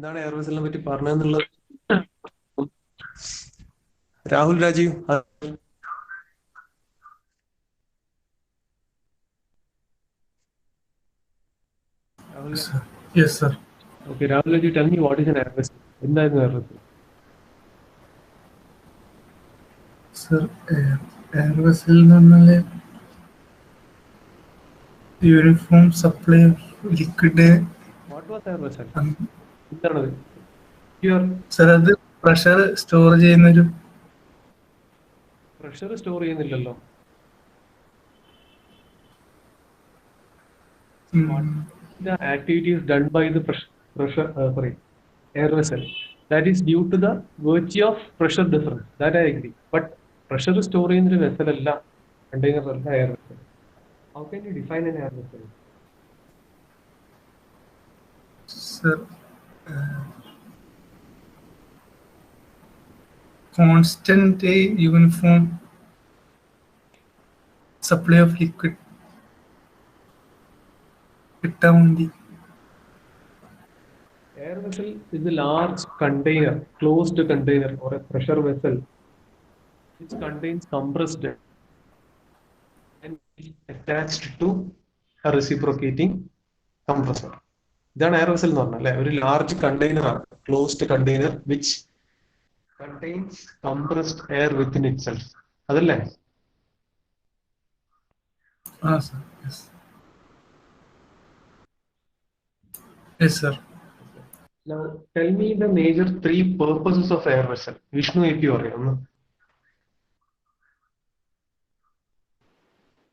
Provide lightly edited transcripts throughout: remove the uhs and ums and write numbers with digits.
എന്താണ് എയർ വെസലിനെ പറ്റി പറഞ്ഞതെന്നുള്ളത് Rahul Rajeev. Yes, sir. Okay, Rahul Raji, tell me what is an air vessel? എന്തായിരുന്നു air vessel? Sir, air vessel എന്ന് പറഞ്ഞാല് uniform supply of liquid. What was air vessel? എന്താണത്? Sir, അത് pressure store ചെയ്യുന്നൊരു. Pressure store ചെയ്യുന്നില്ലല്ലോ. The activities done by the air vessel, that is due to the virtue of pressure difference. That I agree. But pressure store in the vessel alla, container alla air vessel. How can you define an air vessel? Sir, constant uniform supply of liquid. Air vessel is a large container, closed container, or a pressure vessel which contains compressed air and is attached to a reciprocating compressor. ഇതാണ് air vessel എന്ന് പറഞ്ഞാൽ അല്ലെ. ഒരു large container ആണ്, closed container which contains compressed air within itself. അതല്ലേ? Yes, sir. Now tell me the major three purposes of air vessel. Vishnu AP പറയും.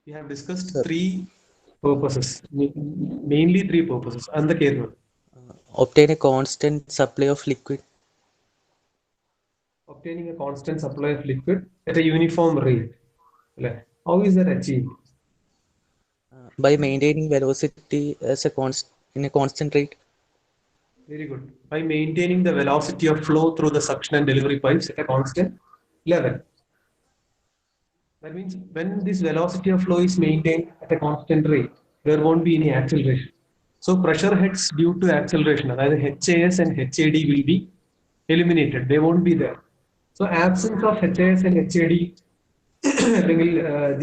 We have discussed three purposes, mainly three purposes. എന്തൊക്കെയായിരുന്നു? Obtain a constant supply of liquid. Obtaining a constant supply of liquid at a uniform rate. How is that achieved? By maintaining velocity as in a constant rate. Very good. By maintaining the velocity of flow through the suction and delivery pipes at a constant level. That means when this velocity of flow is maintained at a constant rate, there won't be any acceleration. So pressure heads due to acceleration, either HAS and HAD will be eliminated. They won't be there. So absence of HAS and HAD,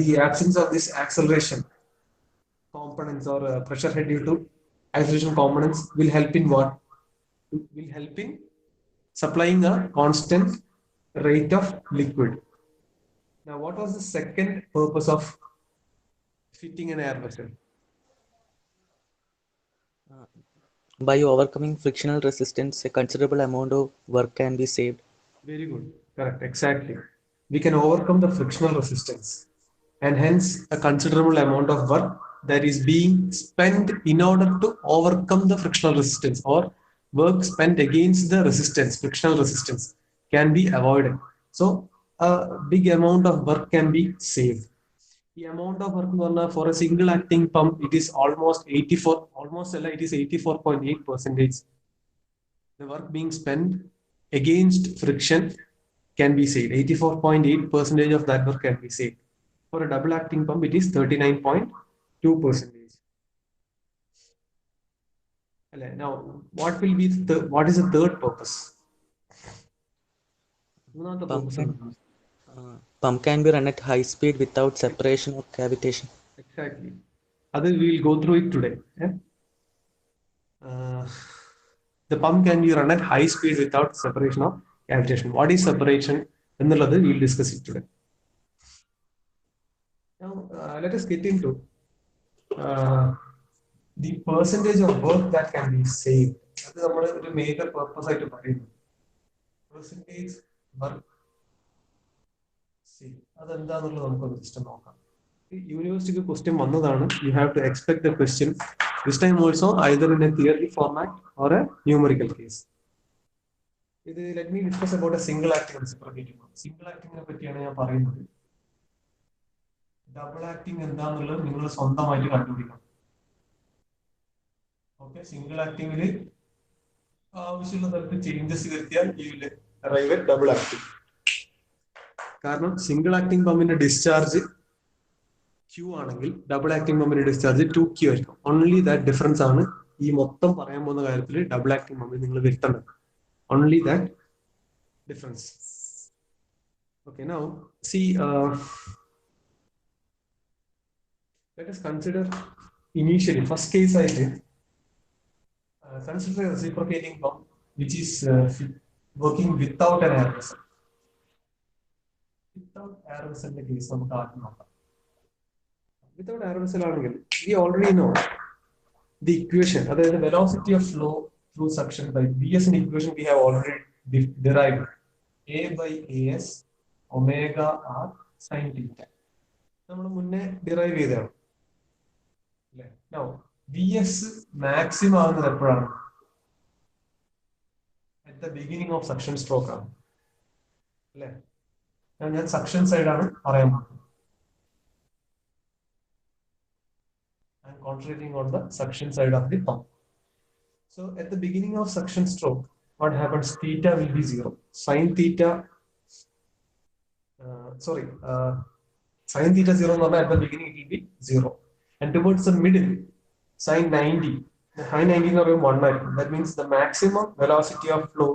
the absence of this acceleration components or pressure head due to acceleration components will help in what? Will help in supplying a constant rate of liquid. Now, what was the second purpose of fitting an air vessel? By overcoming frictional resistance, a considerable amount of work can be saved. Very good. Correct. Exactly. We can overcome the frictional resistance, and hence a considerable amount of work that is being spent in order to overcome the frictional resistance, or work spent against the resistance, frictional resistance, can be avoided. So a big amount of work can be saved. The amount of work for a single acting pump, it is almost 84.8%. The work being spent against friction can be saved. 84.8% of that work can be saved. For a double acting pump, it is 39.2%. Now, what is the third purpose? Pump can be run at high speed without separation or cavitation. Exactly. We will go through it today. Yeah? The pump can be run at high speed without separation or cavitation. What is separation? We will discuss it today. Now, let us get into the percentage of work that can be saved. That is a major purpose. Percentage work saved. That's the system. University question, you have to expect the question this time also either in a theory format or a numerical case. Let me discuss about a single acting reciprocating pump. Single acting double acting എന്താന്നുള്ളത് നിങ്ങൾ സ്വന്തമായിട്ട് കണ്ടുപിടിക്കണം. Okay, single ആക്ടിങ്ങിൽ ആവശ്യമുള്ള തരത്തിൽ changes വരുത്തിയാൽ you will arrive at double acting. കാരണം single acting പമ്പിന്റെ discharge Q ആണെങ്കിൽ double acting പമ്പിന്റെ discharge 2Q ആയിരിക്കും. ഓൺലി ദാറ്റ് ഡിഫറൻസ് ആണ് ഈ മൊത്തം പറയാൻ പോകുന്ന കാര്യത്തിൽ ഡബിൾ ആക്ടിങ് മൊമെന്റ് നിങ്ങൾ വരുത്തേണ്ടത്. Only that difference. Okay, now see, let us consider initially first case I did. Consider a reciprocating pump which is working without an air vessel. Without air vessel case, without air vessel, we already know the equation, that is the velocity of flow through suction by Vs in equation we have already derived. A by As omega r sin theta. നമ്മൾ മുന്നേ derive ചെയ്തതാണ്. Now Vs maximum ആകുന്നത് എപ്പോഴാണ്? At the beginning of suction stroke ആണ് അല്ലേ? ഞാൻ suction സൈഡാണ് പറയാൻ പോകുന്നത്. I'm concentrating on the suction side of the pump. So at the beginning of suction stroke, what happens? Theta will be 0. Sin theta, sin theta 0 at the beginning it will be 0. And towards the middle, sin 90, sin 90 is 1. That means the maximum velocity of flow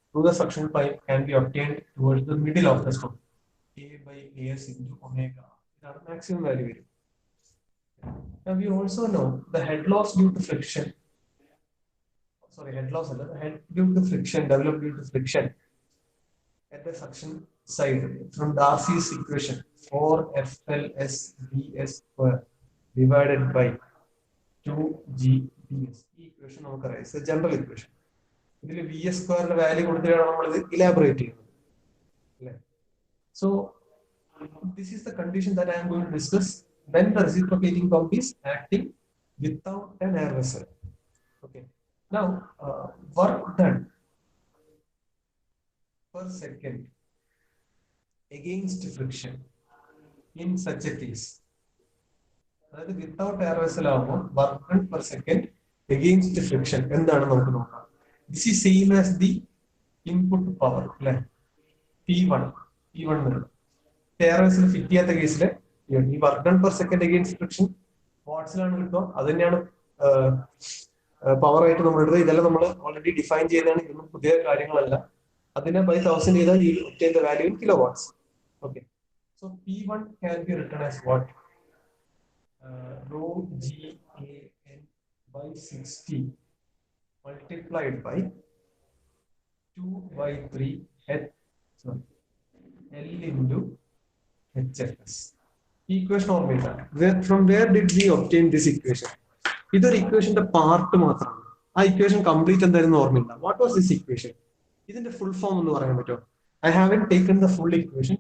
through the suction pipe can be obtained towards the middle of the stroke. A by As into omega. That is the maximum value. Now we also know the head loss due to friction. Head loss due to friction developed due to friction at the suction side from the RC's equation 4FLS ds square divided by 2g ds. Equation is a general equation. This vs square value elaborate. So this is the condition that I am going to discuss when the reciprocating pump is acting without an air vessel. Okay. Now, work done per second against friction in such a case. That is without air vessel, work done per second against friction. This is same as the input power. P1. Air vessel fit at the case. Work done per second against friction. What's the power item already defined by 1000 you obtain the value in kilowatts. Okay, so P1 can be written as what? Rho GAN by 60 multiplied by 2 by 3 L into HFS. Equation from where did we obtain this equation? This equation the part equation complete and then normal. What was this equation? Isn't the full form? I haven't taken the full equation.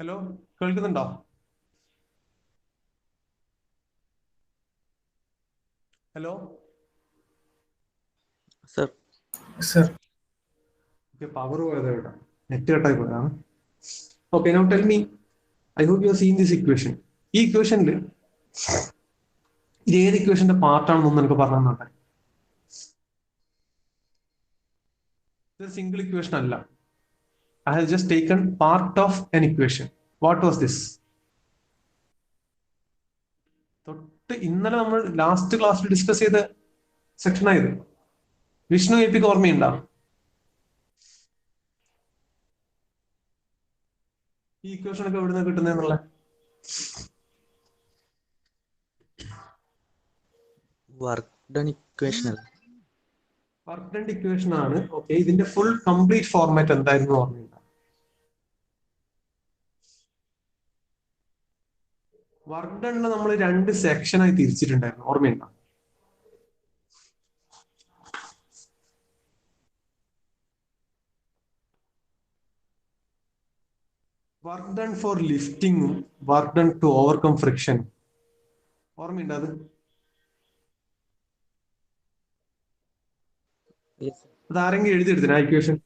Hello, കേൾക്കുന്നുണ്ടോ? Hello, sir. Sir. Okay, power over net type. Okay, now tell me. I hope you have seen this equation. This equation, this equation the part on the single equation. I have just taken part of an equation. What was this? തൊട്ട് ഇന്നലെ നമ്മൾ last ക്ലാസ്സിൽ discuss ചെയ്ത section ആയത്. Vishnu epic ഓർമ്മയുണ്ടോ? ഈ equation ഒക്കെ എവിടുന്ന കിട്ടുന്നുള്ള? Work done equation. Work done equation ആണ്. ഓക്കെ, ഇതിന്റെ ഫുൾ കംപ്ലീറ്റ് ഫോർമാറ്റ് എന്തായിരുന്നു ഓർമ്മയുണ്ടോ? വർക്ക് ഡണ്ണിനെ നമ്മൾ 2 സെക്ഷനായി തിരിച്ചിട്ടുണ്ടായിരുന്നു, ഓർമ്മയുണ്ടോ? വർക്ക് ഡൺ ഫോർ ലിഫ്റ്റിംഗും work done to overcome friction. ഓർമ്മയുണ്ടോ അത്? അതാരെങ്കിലും എഴുതിയെടുത്തിനാ equation?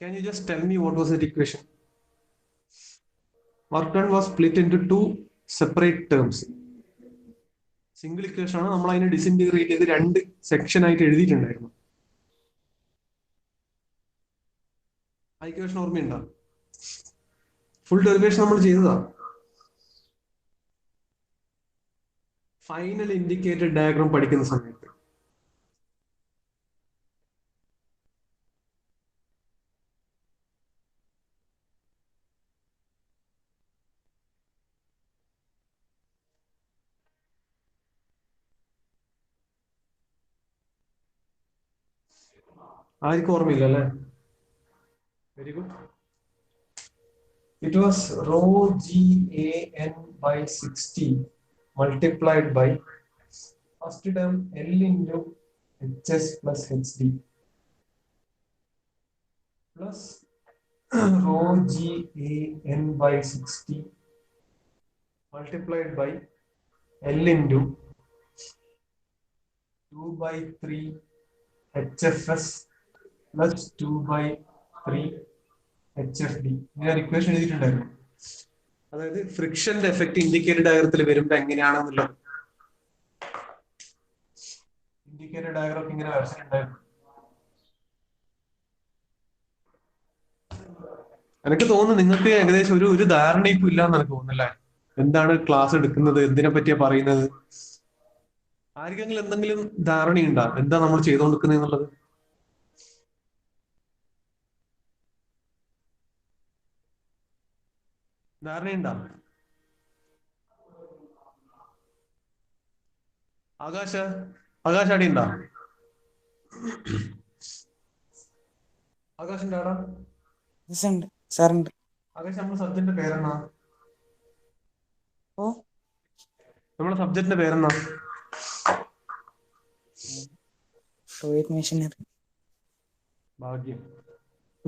Can you just tell me what was that equation? Work done was split into 2 separate terms. Single equation ആണ്, നമ്മൾ അതിനെ ഡിസിന്റഗ്രേറ്റ് ചെയ്ത് 2 സെക്ഷൻ ആയിട്ട് എഴുതിയിട്ടുണ്ടായിരുന്നു. ആ ഇക്വേഷൻ ഓർമ്മയുണ്ടോ? ഫുൾ ഡെറിവേഷൻ നമ്മൾ ചെയ്തതാ. ഫൈനൽ ഇൻഡിക്കേറ്റഡ് ഡയഗ്രാം പഠിക്കുന്ന സമയത്ത് ആർക്കും ഓർമ്മയില്ല അല്ലേ? Very good. ഇറ്റ് വാസ് റോ GAN by 60 multiplied by first term L into HS plus HD plus rho GAN by 60 multiplied by L into 2 by 3 HFS plus 2 by 3 HFD. ഇങ്ങനെ equation എഴുതിയിട്ടുണ്ടായിരുന്നു. അതായത് ഫ്രിക്ഷന്റെ effect indicated ഡയഗ്രത്തിൽ വരുമ്പോ എങ്ങനെയാണെന്നുള്ളത്. Indicated diagram ഇങ്ങനെ വരച്ചിട്ടുണ്ടായിരുന്നു. എനിക്ക് തോന്നുന്നു നിങ്ങൾക്ക് ഏകദേശം ഒരു ധാരണ ഇപ്പൊ ഇല്ലാന്ന് എനിക്ക് തോന്നുന്നല്ലേ, എന്താണ് ക്ലാസ് എടുക്കുന്നത്, എന്തിനെ പറ്റിയാ പറയുന്നത്. ആർക്കെങ്കിലും എന്തെങ്കിലും ധാരണയുണ്ടോ എന്താ നമ്മൾ ചെയ്തുകൊണ്ടിരിക്കുന്നത് എന്നുള്ളത്? ധാരണയുണ്ടോ? ആകാശ അടി ഉണ്ടോ? ആകാശിന്റെ ആടാ? ആകാശ്, നമ്മുടെ സബ്ജക്റ്റിന്റെ പേരെന്നാ? നമ്മുടെ സബ്ജക്റ്റിന്റെ പേരെന്നാ? ഭാഗ്യം.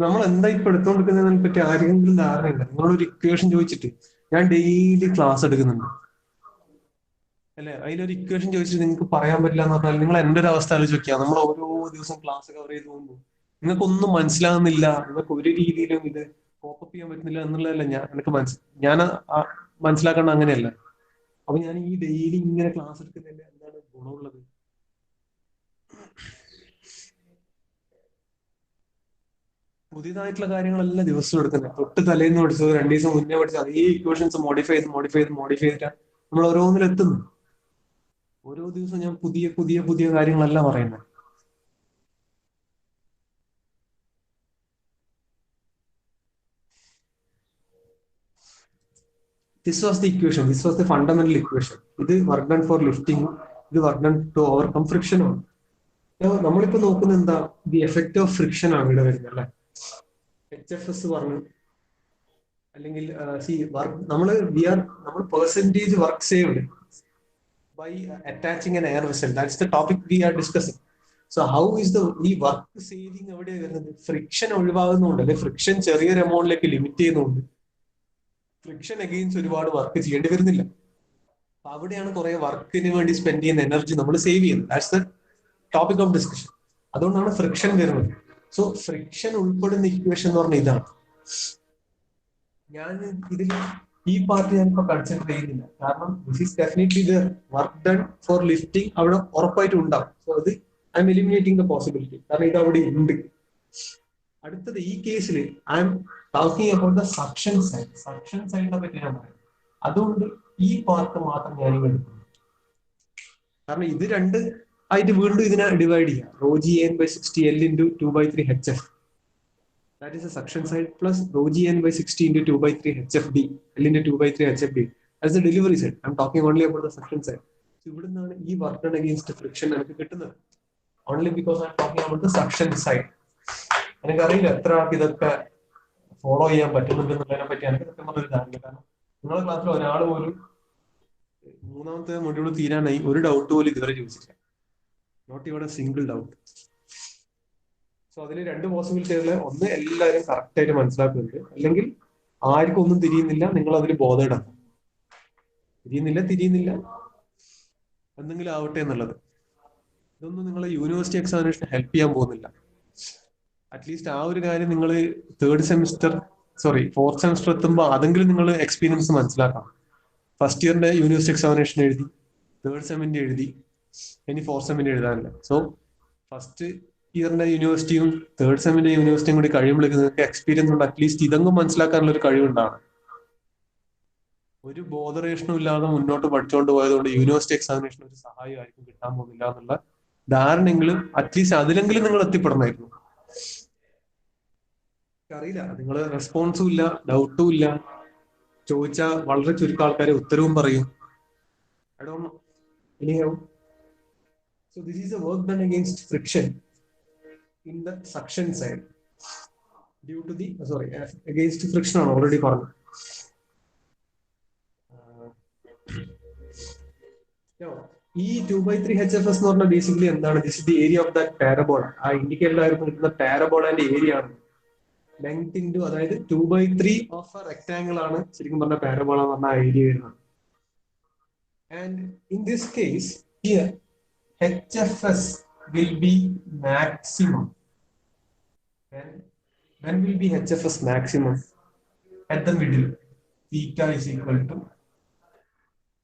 നമ്മൾ എന്താ ഇപ്പൊ എടുത്തോണ്ടിരിക്കുന്നതിനെ പറ്റി ആരെങ്കിലും ധാരണയില്ല? നിങ്ങളൊരു ഇക്വേഷൻ ചോദിച്ചിട്ട്, ഞാൻ ഡെയിലി ക്ലാസ് എടുക്കുന്നുണ്ട് അല്ലെ, അതിലൊരു ഇക്വേഷൻ ചോദിച്ചിട്ട് നിങ്ങൾക്ക് പറയാൻ പറ്റില്ല എന്ന് പറഞ്ഞാൽ നിങ്ങൾ എന്റെ ഒരു അവസ്ഥ ആലോചിച്ച് നമ്മൾ ഓരോ ദിവസം ക്ലാസ് കവർ ചെയ്ത് പോകുമ്പോൾ നിങ്ങൾക്ക് ഒന്നും മനസ്സിലാകുന്നില്ല, നിങ്ങൾക്ക് ഒരു രീതിയിലും ഇത് കോപ്പപ്പ് ചെയ്യാൻ പറ്റുന്നില്ല എന്നുള്ളതല്ല എനിക്ക് ഞാൻ മനസ്സിലാക്കേണ്ട അങ്ങനെയല്ല. അപ്പൊ ഞാൻ ഈ ഡെയിലി ഇങ്ങനെ ക്ലാസ് എടുക്കുന്നതിന്റെ എന്താണ് ഗുണമുള്ളത്? പുതിയതായിട്ടുള്ള കാര്യങ്ങളെല്ലാം ദിവസവും എടുക്കുന്നത്. തൊട്ട് തലേന്ന് പഠിച്ചത് 2 ദിവസം മുന്നേ പഠിച്ചത് അതേ ഇക്വേഷൻസ് മോഡിഫൈ ചെയ്തിട്ടാണ് നമ്മൾ ഓരോന്നിലെത്തുന്നത്. ഓരോ ദിവസവും ഞാൻ പുതിയ പുതിയ പുതിയ കാര്യങ്ങളല്ല പറയുന്നത്. This was the equation. This was the fundamental equation. ഇത് വർക്ക് ഡൺ ഫോർ ലിഫ്റ്റിംഗ്, ഇത് work done to overcome friction ആണ്. നമ്മളിപ്പോ നോക്കുന്ന എന്താ? ദി എഫക്ട് ഓഫ് ഫ്രിക്ഷൻ ആണ് ഇവിടെ വരുന്നത് അല്ലെ. HFS പറഞ്ഞു, അല്ലെങ്കിൽ നമ്മൾ percentage work saved by attaching an air vessel. That's the topic we are discussing. So how is ഈ വർക്ക് സേവിങ് എവിടെ വരുന്നത്? ഫ്രിക്ഷൻ ഒഴിവാകുന്നുണ്ട് അല്ലെ, ഫ്രിക്ഷൻ ചെറിയൊരു എമൗണ്ടിലേക്ക് ലിമിറ്റ് ചെയ്യുന്നുണ്ട്, ഫ്രിക്ഷൻ അഗെയിൻസ്റ്റ് ഒരുപാട് വർക്ക് ചെയ്യേണ്ടി വരുന്നില്ല. അപ്പൊ അവിടെയാണ് കുറെ വർക്കിന് വേണ്ടി സ്പെൻഡ് ചെയ്യുന്ന എനർജി നമ്മൾ സേവ് ചെയ്യുന്നത്. That's the topic of discussion. അതുകൊണ്ടാണ് ഫ്രിക്ഷൻ വരുന്നത്. സോ ഫ്രിക്ഷൻ ഉൾപ്പെടുന്ന ഇക്വേഷൻ എന്ന് പറഞ്ഞാൽ ഇതാണ്. ഞാൻ ഇതിൽ ഈ പാർട്ട് ഞാൻ ഇപ്പൊ കൺസിഡർ ചെയ്യുന്നില്ല, കാരണം this is definitely the work done for lifting അവിടെ ഉറപ്പായിട്ടും ഉണ്ടാവും. സോ അത് I am eliminating the possibility, കാരണം ഇത് അവിടെ ഉണ്ട്. അടുത്തത് ഈ കേസിൽ I am talking about the suction side. Suction സൈഡിനെ പറ്റി ഞാൻ പറയാം. അതുകൊണ്ട് ഈ പാർട്ട് മാത്രം ഞാൻ എടുക്കുന്നു, കാരണം ഇത് രണ്ട് ആയിട്ട് വീണ്ടും ഇതിനെ ഡിവൈഡ് ചെയ്യാം. rho g n by 60 L into 2 by 3 HF. That is the suction side plus rho g n by 60 into 2 by 3 HFD. L into 2 by 3 HFD. That's the delivery side. I'm talking only about the suction side. So ഇവിടെ നിന്നാണ് ഈ work done against friction എനിക്ക് കിട്ടുന്നത്. Only because I am talking about the suction side. എനിക്കറിയില്ല എത്ര ആൾക്ക് ഇതൊക്കെ follow ചെയ്യാൻ പറ്റുന്നുണ്ടെന്നുള്ളതിനെ പറ്റി എനിക്ക് സത്യം പറഞ്ഞൊരു ധാരണ. കാരണം നിങ്ങളുടെ ക്ലാസ്സിൽ ഒരാൾ പോലും മൂന്നാമത്തെ മൊഡ്യൂൾ തീരാനായി ഒരു ഡൗട്ട് പോലും ഇതുവരെ ചോദിച്ചില്ല. നോട്ട് ഇവിടെ സിംഗിൾ ഡൗട്ട്. സോ അതിൽ രണ്ട് പോസിബിലിറ്റികളിൽ ഒന്ന് എല്ലാവരും കറക്റ്റ് ആയിട്ട് മനസ്സിലാക്കുന്നുണ്ട്, അല്ലെങ്കിൽ ആർക്കും ഒന്നും തിരിയുന്നില്ല, നിങ്ങൾ അതിൽ ബോധേഡാണ്. തിരിയുന്നില്ല എന്തെങ്കിലും ആവട്ടെ എന്നുള്ളത്. ഇതൊന്നും നിങ്ങളെ യൂണിവേഴ്സിറ്റി എക്സാമിനേഷൻ ഹെൽപ്പ് ചെയ്യാൻ പോകുന്നില്ല. അറ്റ്ലീസ്റ്റ് ആ ഒരു കാര്യം നിങ്ങൾ ഫോർത്ത് സെമിസ്റ്റർ എത്തുമ്പോൾ അതെങ്കിലും നിങ്ങൾ എക്സ്പീരിയൻസ് മനസ്സിലാക്കാം. ഫസ്റ്റ് ഇയറിന്റെ യൂണിവേഴ്സിറ്റി എക്സാമിനേഷൻ എഴുതി, തേർഡ് സെമിന്റെ എഴുതി, ഇനി ഫോർത്ത് സെമിന്റെ എഴുതാനില്ല. സോ ഫസ്റ്റ് ഇയറിന്റെ യൂണിവേഴ്സിറ്റിയും തേർഡ് സെമിന്റെ യൂണിവേഴ്സിറ്റിയും കൂടി കഴിയുമ്പോഴേക്ക് നിങ്ങൾക്ക് എക്സ്പീരിയൻസ് ഉണ്ട്. അറ്റ്ലീസ്റ്റ് ഇതെങ്കിലും മനസ്സിലാക്കാനുള്ള ഒരു കഴിവുണ്ടാണ്. ഒരു ബോധറേഷനും ഇല്ലാതെ മുന്നോട്ട് പഠിച്ചുകൊണ്ട് പോയതുകൊണ്ട് യൂണിവേഴ്സിറ്റി എക്സാമിനേഷൻ ഒരു സഹായം ആയിരിക്കും കിട്ടാൻ പോകുന്നില്ല എന്നുള്ള ധാരണയെങ്കിലും അറ്റ്ലീസ്റ്റ് അതിലെങ്കിലും നിങ്ങൾ എത്തിപ്പെടണമായിരുന്നു. അറിയില്ല, നിങ്ങൾ റെസ്പോൺസും ഇല്ല, ഡൗട്ടും ഇല്ല. ചോദിച്ചാൽ വളരെ ചുരുക്കം ആൾക്കാരെ ഉത്തരവും പറയും. I don't know. Anyhow, so this is a work done against friction in the suction side due to the against friction ആണ് already പറഞ്ഞു. ഈ 2/3 HFS എന്ന് പറഞ്ഞാൽ ബേസിക്കലി എന്താണ്? This is the area of the parabola. ആ ഇൻഡിക്കേറ്ററിലായിരുന്നു നിൽക്കുന്ന പാരബോളന്റെ area ആണ്. Length into, അതായത് 2/3 ഓഫ് എ റെക്ടാംഗിൾ ആണ് ശരിക്കും പറഞ്ഞ പാരബോള എന്ന് പറഞ്ഞ ഏരിയ വരുന്നത്. And in this case, here HFS will be maximum. When will be HFS maximum? At the middle, theta is equal to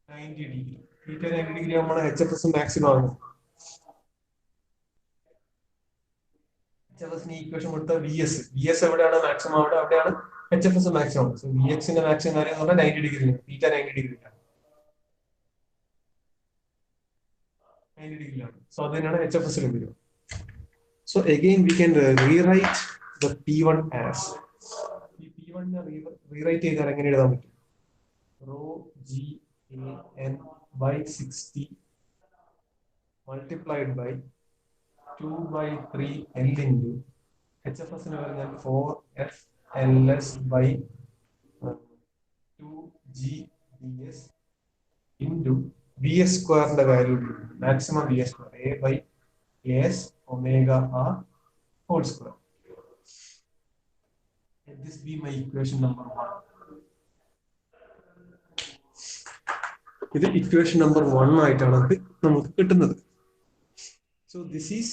90 degree. Theta 90 degree ആകുമ്പോൾ HFS maximum ആണ്. HFS equation കൊടുത്ത VS എവിടെയാണ് maximum, അവിടെയാണ് HFS maximum. So VX ന്റെ maximum കാര്യം എന്ന് പറഞ്ഞാൽ 90 degree, theta 90 degree ആണ്. 90 ഡിഗ്രിയാണ്. സോ അതിനാണ് HFS വരിക. So again we can rewrite the P1 as, ഈ P1 റീറൈറ്റ് ചെയ്താൽ എങ്ങനെ എഴുതാൻ പറ്റും? rho g a n by 60 multiplied by 2/3 L into HFS ന് പറഞ്ഞാൽ 4F LS by 2G ds into VS സ്ക്വയറിന്റെ value maximum VS square A by AS omega R whole square. Let this be my equation number 1. ഇത് equation number 1 ആയിട്ടാണ് നമുക്ക് കിട്ടുന്നത്. So this is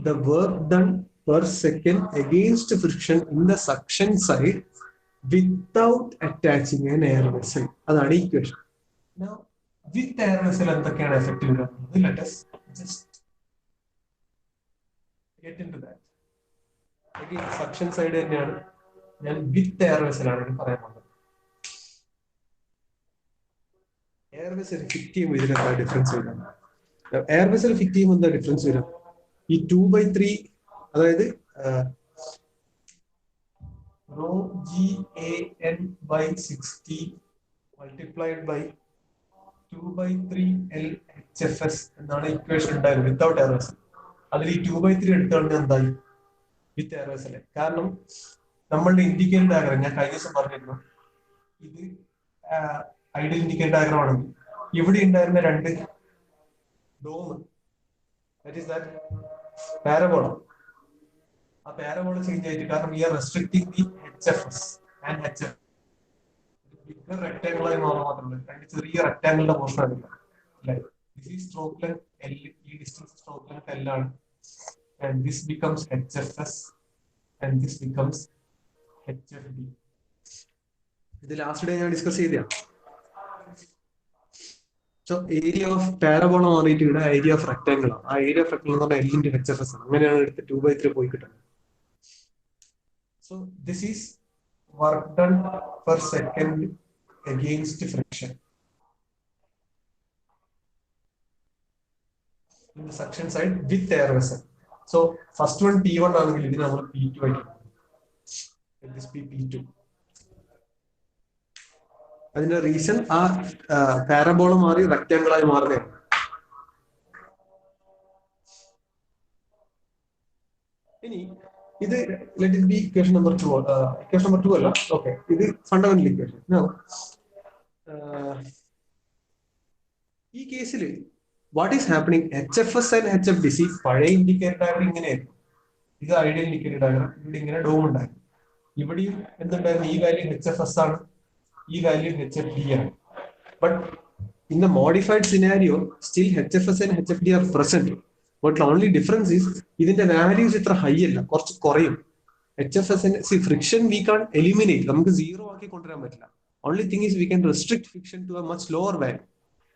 the work done per second against friction in the suction side without attaching an air vessel. അതാണ് equation. Now with air vessel എന്തൊക്കെയാണ് effect വരുന്നത്? Let us just get into that. Again suction side തന്നെയാണ് ഞാൻ with air vessel ആണ് പറയാൻ പോകുന്നത്. Air vessel fit ചെയ്യുമ്പോൾ ഇതിനെന്താ ഡിഫറൻസ് വരാം? എയർ വെസൽ ഫിറ്റ് ചെയ്യുമ്പോൾ എന്താ ഡിഫറൻസ് വരാം? ഈ 2/3, അതായത് rho g a n by 60 multiplied by 2/3 L HFS എന്നാണ് ഇക്വേഷൻ ഉണ്ടായത് വിത്തൗട്ട് എയർ വെസൽ. അതിൽ ഈ 2/3 എടുത്തുകൊണ്ട് എന്തായി? With air vessel. കാരണം നമ്മളുടെ ഇൻഡിക്കേറ്റർ ഡയഗ്രം ഞാൻ കഴിഞ്ഞ ദിവസം പറഞ്ഞിരുന്നു, ഇത് ഐഡിയൽ ഇൻഡിക്കേറ്റർ ഡയഗ്രം ആണെങ്കിൽ ഇവിടെ ഉണ്ടായിരുന്ന രണ്ട് dome, that is that parabola, ആ പാരബോള ചേഞ്ച് ആയിട്ട്, കാരണം we are restricting the HFS and HF big rectangle ആയി മാറാൻ മാത്രമല്ല, രണ്ട് ചെറിയ റെക്ടാംഗിളിന്റെ പോർഷൻ ആണില്ല അല്ലെ. This is stroke length L, ഈ ഡിസ്റ്റൻസ് സ്ട്രോക്ക് ലെങ്ത് L ആണ്. And this becomes HFS and this becomes HFD. ഇത് ലാസ്റ്റ് ഡേ ഞാൻ ഡിസ്കസ് ചെയ്തതാണ്. സോ ഏരിയ ഓഫ് പാരബോള മാറിയിട്ട് ഇവിടെ ഏരിയ ഓഫ് റെക്ടാംഗിൾ ആണ്. ആ ഏരിയ ഓഫ് റെക്ടാംഗിൾ എന്ന് പറഞ്ഞാൽ എല്ലിന്റെ HFS ആണ്. അങ്ങനെയാണ് എടുത്ത് 2/3 പോയി കിട്ടുന്നത്. So this is work done per second against friction in the suction side with air vessel. So first one T1 ആണെങ്കിൽ ഇതിനെ നമ്മൾ P2 ആയിട്ട് this P2. അതിന്റെ റീസൺ ആ പാരബോള മാറി റെക്ടാംഗിൾ ആയി മാറുന്നതാണ്. ഇനി ഇത് let it be equation number 2. Equation number 2 അല്ല. Okay, ഇത് ഫണ്ടമെന്റൽ ഇക്വേഷൻ. ഈ കേസിൽ what is happening, HFS and HFDC പഴയ ഇൻഡിക്കേറ്റർ ഡയഗ്രം ഇങ്ങനെയായിരുന്നു. ഇത് ഐഡിയൽ ഇൻഡിക്കേറ്റർ ഡയഗ്രം. ഇവിടെ ഇങ്ങനെ ഡോം ഉണ്ടായിരുന്നു. ഇവിടെയും എന്തുണ്ടായിരുന്നു, ഈ വാല്യൂ HFS ആണ്, ഈ വാല്യൂ HFD ആണ്. But in the modified scenario still HFS and HFD R present. But only difference is ഇതിന്റെ വാല്യൂസ് ഇത്ര ഹൈ അല്ല, കുറച്ച് കുറയും. HFS ഫ്രിക്ഷൻ വി കാൺ എലിമിനേറ്റ്, നമുക്ക് സീറോ ആക്കി കൊണ്ടുവരാൻ പറ്റില്ല. Only thing is we can restrict friction to a much lower value.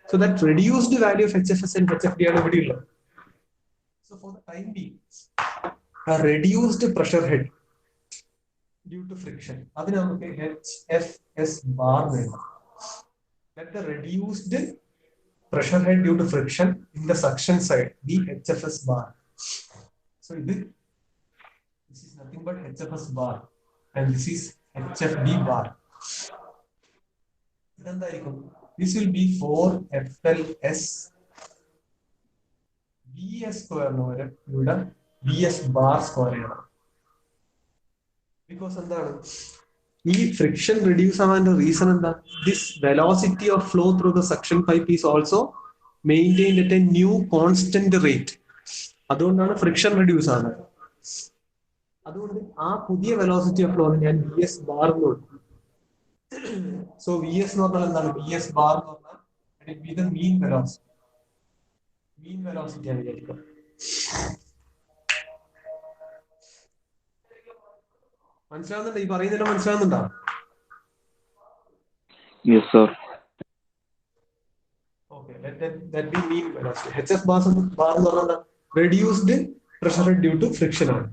So that reduced value of HFS and HFD are very low. So for the time being, a reduced pressure head due to friction. That is HFS bar. Let the reduced pressure head due to friction in the suction side be HFS bar. So this is nothing but HFS bar, and this is HFD bar. This will be 4FLS VS square VS bar square. Because this friction reduce the reason that this velocity of flow through the suction pipe is also maintained at a new constant rate. That's friction reduce. That's velocity of flow VS bar. So VS normal VS bar normal, and it be the mean velocity. Mean velocity ആണ്. മനസ്സിലാവുന്നുണ്ടോ? ഈ പറയുന്നതിന് മനസ്സിലാവുന്നുണ്ടോ? Yes, sir. Okay, let be mean velocity. HS bar എന്ന് പറഞ്ഞാൽ reduced pressure due to friction ആണ്.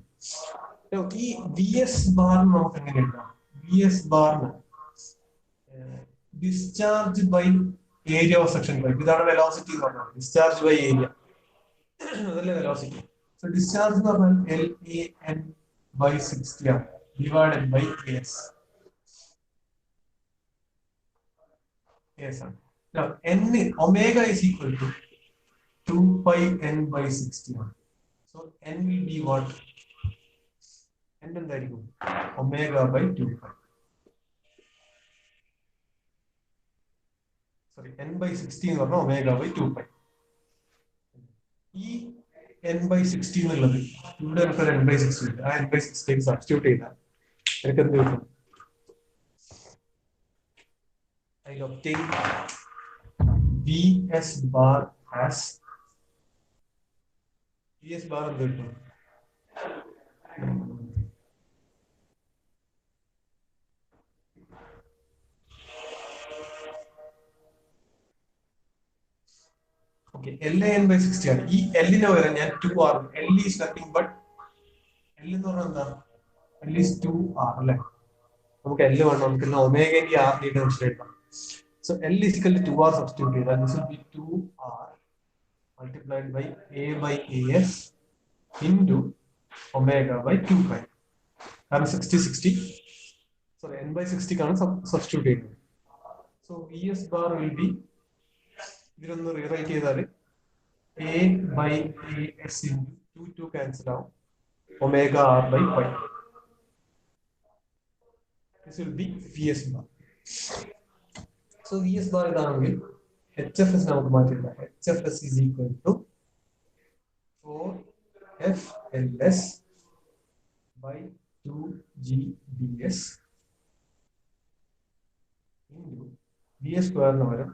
ഈ VS bar നമുക്ക് എങ്ങനെ എഴുതാം? VS bar discharge by area of suction pipe. ഇതാണ് velocity എന്ന് പറഞ്ഞാൽ discharge by area. അതല്ലേ velocity. So discharge എന്ന് പറഞ്ഞാൽ LAN by 60 ആണ് divided by AS. Yes, sir. Now n omega is equal to 2 pi n by 60 ആണ്. So n will be what? n എന്തായിരിക്കും? Omega by 2 pi. Sorry, n by 60 എന്ന് പറഞ്ഞാൽ omega by 2 pi. ഈ n by 60 എന്നുള്ളത് ഇവിടെ നമുക്ക് n by 60 ഉണ്ട്. ആ n by 60 സബ്സ്റ്റിറ്റ്യൂട്ട് ചെയ്താൽ എനിക്ക് എന്ത് കിട്ടും? I'll obtain VS bar as VS bar എന്ത് കിട്ടും? Okay, LAN by 60 ആണ്. ഈ L നെ പകരം ഞാൻ 2R. L is nothing but L എന്ന് പറഞ്ഞാൽ എന്താ? L is 2R അല്ലേ? നമുക്ക് L വേണം, നമുക്ക് ഒമേഗ ഇൻറ്റു R ന്റെ ടെൻഷൻ എടുക്കാം. So L is equal to 2R substitute ചെയ്താൽ this will be 2R multiplied by A by AS into omega by 2 pi. കാരണം 60 sorry n by 60 ആണ് substitute ചെയ്യുന്നത്. So VS bar will be ഇതിലൊന്ന് rewrite ചെയ്താൽ A by AS into 2 cancel out omega R by pi. This will be VS bar. So VS bar ഇതാണെങ്കിൽ HFS നമുക്ക് മാറ്റില്ല. HFS is equal to 4FLS by 2GBS into VS square എന്ന് പകരം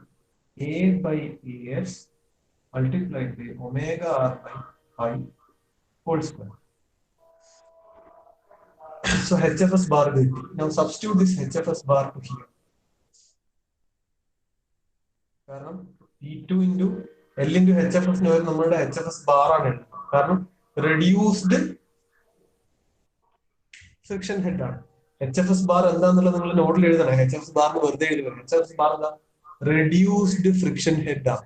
A by AS multiplied by omega R by pi whole square. So HFS bar will be. Now substitute this HFS bar to here. കാരണം P2 into L into HFS ന് വരും നമ്മളുടെ HFS bar ആണ് എഴുതുന്നത്. കാരണം reduced friction head ആണ്. HFS bar എന്താന്നുള്ളത് നിങ്ങൾ നോട്ടിൽ എഴുതണം. HFS ബാറിന് വെറുതെ എഴുതുക. HFS ബാർ എന്താ? റെഡ്യൂസ്ഡ് ഫ്രിക്ഷൻ ഹെഡ് ആണ്,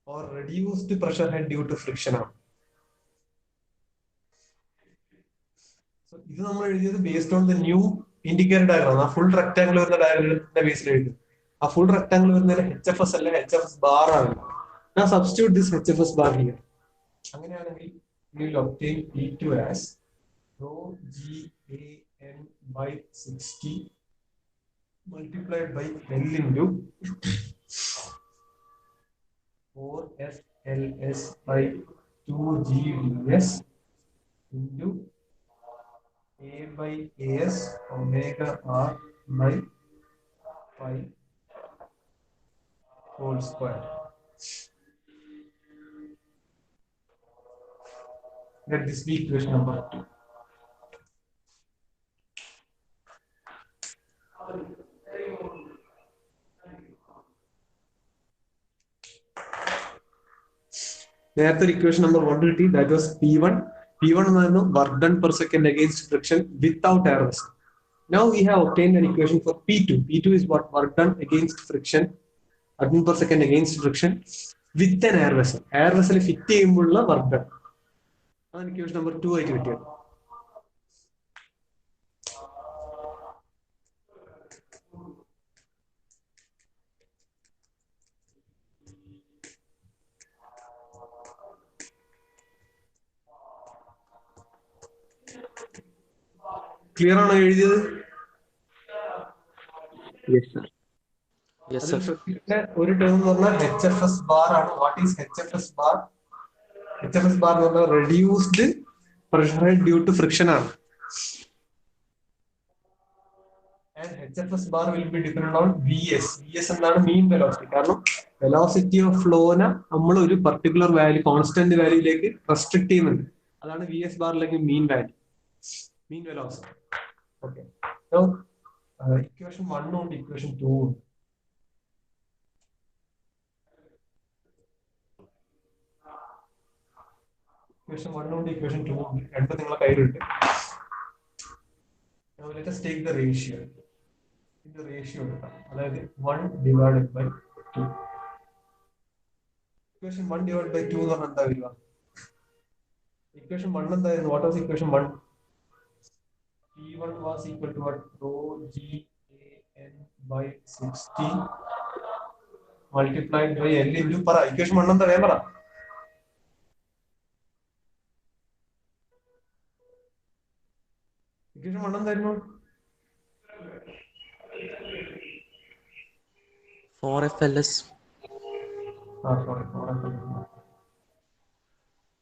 or reduced pressure head due to friction ആണ്. ഇത് നമ്മൾ എഴുതിയത് based on the new indicator diagram. ആ ഫുൾ റെക്ടാംഗിൾ വരുന്ന ഡയഗ്രാമിന്റെ ബേസിൽ എഴുതി. ആ ഫുൾ റെക്ടാംഗിൾ വരുന്നതിന് HFS അല്ല, HFS ബാർ ആണ്. Now substitute this HFS bar here. അങ്ങനെയാണെങ്കിൽ we will obtain P2 as rho GAN by 60 multiplied by L into 4FLS by 2GDS into A by AS omega R by pi whole square. Let this be equation number 2. നേരത്തെ equation number 1 കിട്ടി. That was P1. P1 എന്നായിരുന്നു work done per second against friction without air vessel. Now we have obtained an equation for P2. P2 is what? Work done against friction, work done per second against friction with an air vessel. Air vessel fit ചെയ്യുമ്പോഴുള്ള work done. അതാണ് equation number 2 ആയിട്ട് കിട്ടിയത്. Clear ആണോ എഴുതിയത്? Yes, sir. ഒരു term എന്ന് പറഞ്ഞാൽ HFS bar ആണ്. What is HFS bar? HFS bar എന്ന് പറഞ്ഞാൽ reduced pressure head due to friction ആണ്. And HFS bar will be dependent on VS. VS എന്താണ്? മീൻ വെലോസിറ്റി. കാരണം വെലോസിറ്റി ഓഫ് ഫ്ലോനെ നമ്മൾ ഒരു പർട്ടിക്കുലർ വാല്യൂ, കോൺസ്റ്റന്റ് വാല്യൂയിലേക്ക് റെസ്ട്രിക്ട് ചെയ്യുന്നുണ്ട്. അതാണ് VS ബാറിലേക്ക് മീൻ വാല്യൂ, മീൻ velocity. Okay, so equation 1 ഉണ്ട്, ഇക്വേഷൻ 2 ഉണ്ട്. ഇക്വേഷൻ 1 ഉണ്ട്, ഇക്വേഷൻ 2 ഉണ്ട്. രണ്ടും നിങ്ങളെ കയ്യിലുണ്ട്. Now let us take the ratio. ഇത് റേഷ്യോ എടുക്കാം. അതായത് 1 divided by 2. Equation 1 divided by 2 എന്ന് പറഞ്ഞാൽ എന്താ വരിക? ഇക്വേഷൻ 1 എന്തായിരുന്നു? What was equation 1? P1 was equal to what? Rho GAN by 60 multiplied by L into പറ. ഇക്വേഷൻ 1 എന്താ? വേഗം പറ. ഇക്വേഷൻ 1 എന്തായിരുന്നു? 4FLS. Sorry,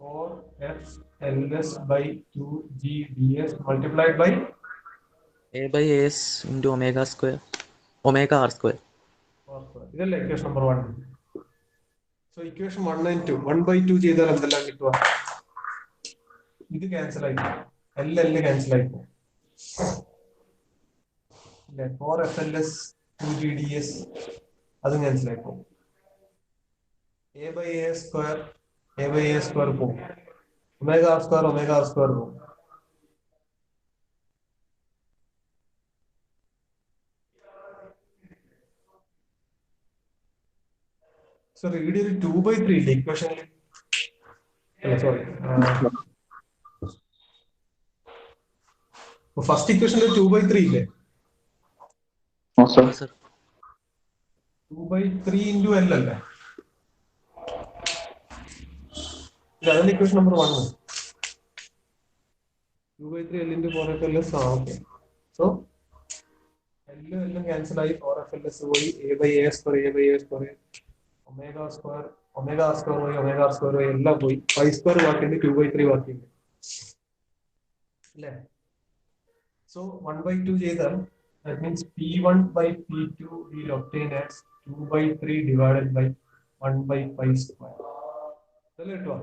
4FLS by 2GDS multiplied by A by AS into omega square, omega R square. ഇതല്ലേ equation number 1. So equation 1 and 2 1 by 2 ചെയ്താൽ എന്തെല്ലാം കിട്ടുക? ഇത് ക്യാൻസൽ ആയി, L ക്യാൻസൽ ആയി പോകും. 4FLS 2GDS അതും ക്യാൻസൽ ആയി പോകും. A by A square പോകും. omega R square പോകും. So read it 2 by 3 equation. Sorry. First equation 2 by 3 ഇല്ലേ? Yes, sir. 2 by 3 into L അല്ലേ? ഇതാണ് equation number 1. 2 by 3 L into 4FLS. Okay, so എല്ലാം cancel ആയി. 4FLS പോയി. A by A square omega R square പോയി, എല്ലാം പോയി. 5 square ബാക്കിയുണ്ട്, 2 by 3 ബാക്കിയുണ്ട് അല്ലേ? സോ 1 by 2 ചെയ്താൽ that means P1 by P2 will obtain as 2 by 3 divided by 1 by 5 square. അതല്ലേ കേട്ടോ?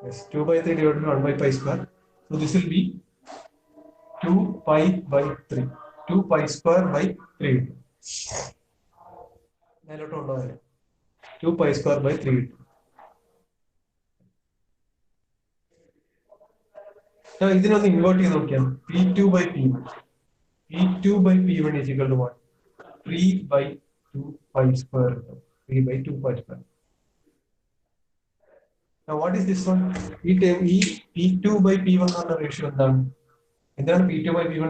Yes, 2 by 3 divided by 1 by pi square. So this will be 2 pi by 3. 2 pi square by 3. 2 pi square by 3. Now, this is invert P2 by P1. P2 by P1 is equal to what? 3 by 2 pi square. 3 by 2 pi square. Now, what is this one? P2 by P1 on the ratio. And then P2 by P1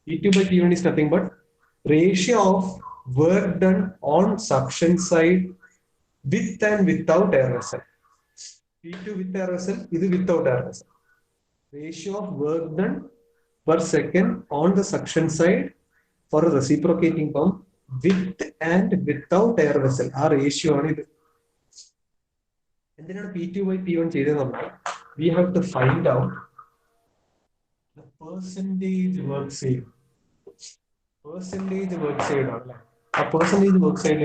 P2 by P1 is nothing but ratio of work done on suction side with and without air vessel. P2 with air vessel, this is without air vessel. Ratio of work done per second on the suction side for a reciprocating pump with and without air vessel. Our ratio on it. And then P2 by P1 we have to find out the percentage work saved. Percentage work saved. A percentage work saved.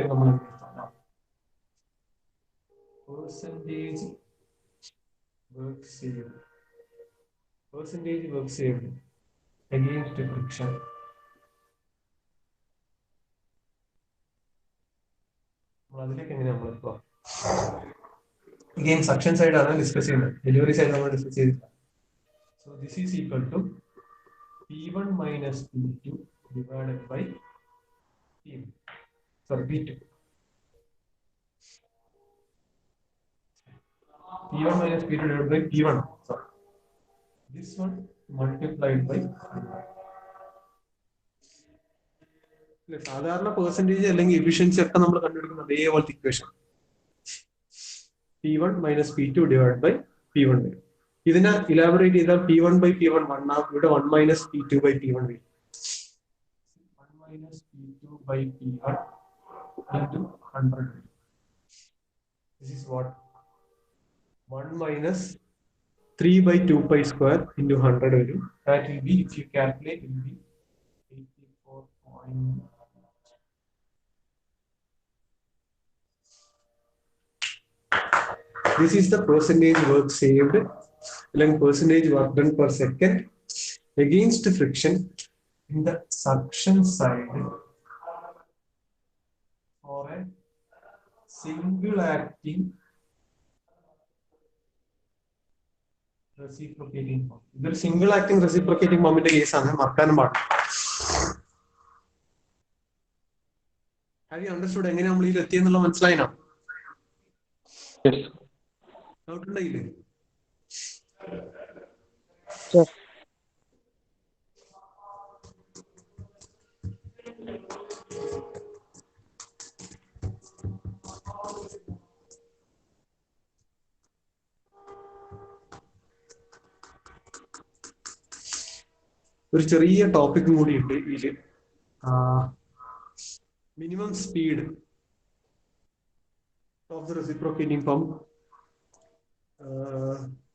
Percentage work saved. Percentage work saved against friction. Again, suction side are discussing, delivery side are discussing. So this is equal to P1 minus P2 divided by P1. Sorry, P2. P1 minus P2 divided by P1. Sorry. This one multiplied by സാധാരണ percentage അല്ലെങ്കിൽ efficiency ഒക്കെ നമ്മൾ കണ്ടുപിടിക്കുന്ന അതേപോലത്തെ equation P1 minus P2 divided by P1. ഇതിനെ elaborate ചെയ്താൽ P1 by P1 1 ആവും. ഇവിടെ 1 minus P2 by P1 വരും. 1 minus P2 by P1 into 100. This is what? 1 minus 3 by 2 pi square into 100 value. That will be, if you calculate, it will be 84. This is the percentage work saved, like percentage work done per second against friction in the suction side for a single acting reciprocating pump. This single acting reciprocating pump in the case have you understood? Yes. Sir. ഒരു ചെറിയ topic കൂടി ഉണ്ട് ഇതിൽ minimum speed of the reciprocating pump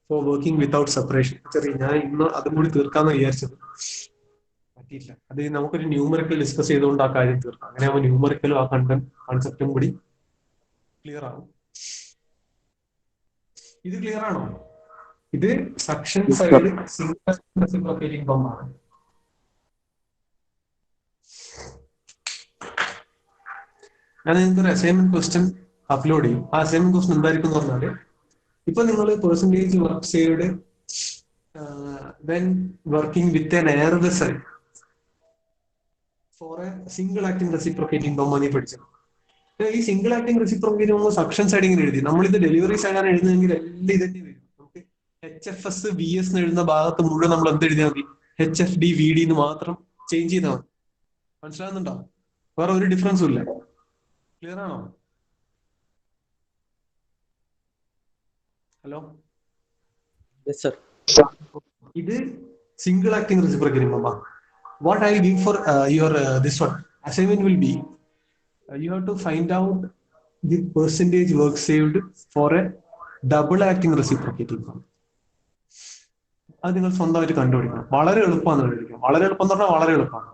for working without separation. ചെറിയ ഞാൻ ഇന്ന് അതും കൂടി തീർക്കാന്ന് വിചാരിച്ചത്, പറ്റിയില്ല. അത് നമുക്കൊരു ന്യൂമറിക്കൽ ഡിസ്കസ് ചെയ്തുകൊണ്ട് ആ കാര്യം തീർക്കാം. അങ്ങനെ ആവുമ്പോൾ ന്യൂമറിക്കലും ആ കൺസെപ്റ്റും കൂടി ക്ലിയർ ആവും. ഇത് ക്ലിയർ ആണോ? ഇത് suction side single reciprocating pump ആണ്. ഞാൻ നിങ്ങൾക്കൊരു അസൈൻമെന്റ് ക്വസ്റ്റ്യൻ അപ്ലോഡ് ചെയ്യും. ആ അസൈൻമെന്റ് ക്വസ്റ്റ്യൻ എന്തായിരിക്കും എന്ന് പറഞ്ഞാല്, ഇപ്പൊ നിങ്ങൾ percentage work saved when working with an air vessel for a single acting reciprocating pump നീ പഠിച്ചത്. ഈ single acting reciprocating pump suction side ഇങ്ങനെ എഴുതി. നമ്മളിത് ഡെലിവറി സൈഡാണ് എഴുതുന്നതെങ്കിൽ എല്ലാം ഇതന്നെ വരും. നമുക്ക് HFS VS എന്ന് എഴുതുന്ന ഭാഗത്ത് മുഴുവൻ നമ്മൾ എന്ത് എഴുതിയാൽ മതി? HFD VD എന്ന് മാത്രം ചേഞ്ച് ചെയ്താൽ മതി. മനസ്സിലാകുന്നുണ്ടോ? വേറെ ഒരു ഡിഫറൻസും ഇല്ല. ക്ലിയർ ആണോ? ഹലോ, ഇത് single acting reciprocating pump. What I give for your this one assignment will be, you have to find out the percentage work saved for a double acting reciprocating pump. അത് നിങ്ങൾ സ്വന്തമായിട്ട് കണ്ടുപിടിക്കണം. വളരെ എളുപ്പമാണ് കണ്ടുപിടിക്കണം. വളരെ എളുപ്പം എന്ന് പറഞ്ഞാൽ വളരെ എളുപ്പമാണ്.